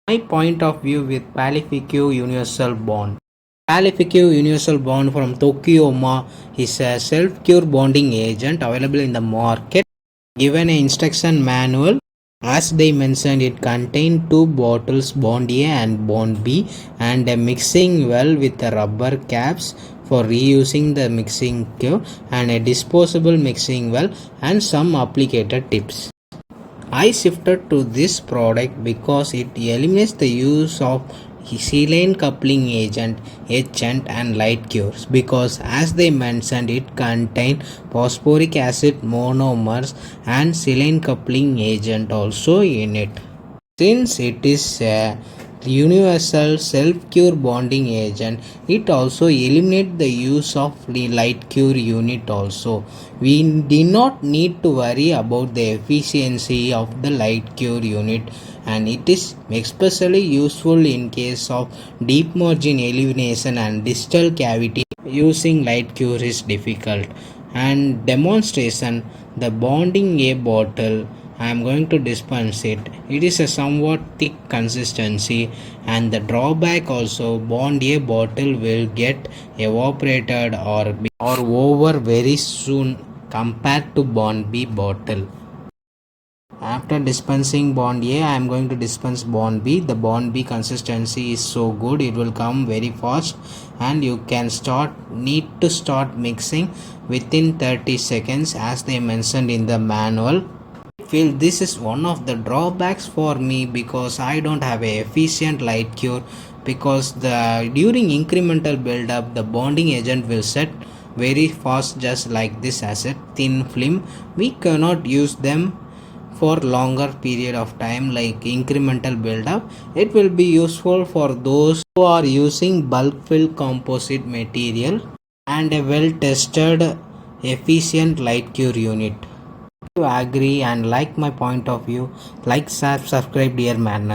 My point of view with Palfique Universal Bond. Palfique Universal Bond from Tokuyama is a self-cure bonding agent available in the market. Given an instruction manual, as they mentioned, it contained two bottles, Bond A and Bond B, and a mixing well with the rubber caps for reusing the mixing cure, and a disposable mixing well, and some applicator tips. I shifted to this product because it eliminates the use of Silane coupling agent, etchant and light cures, because as they mentioned it contained phosphoric acid monomers and silane coupling agent also in it. Since it is a universal self-cure bonding agent, it also eliminates the use of the light cure unit also. We do not need to worry about the efficiency of the light cure unit, and it is especially useful in case of deep margin elimination and distal cavity. Using light cure is difficult. And demonstration, the bonding A bottle, I am going to dispense it. It is a somewhat thick consistency, and the drawback also, bond A bottle will get evaporated or over very soon compared to bond B bottle. After dispensing bond A, I am going to dispense bond B. The bond B consistency is so good, it will come very fast, and you can need to start mixing within 30 seconds as they mentioned in the manual. I feel this is one of the drawbacks for me because I don't have a efficient light cure, because during incremental buildup the bonding agent will set very fast, just like this as a thin film. We cannot use them for longer period of time like incremental buildup. It will be useful for those who are using bulk fill composite material and a well tested efficient light cure unit. If you agree and like my point of view, like, share, subscribe, dear man.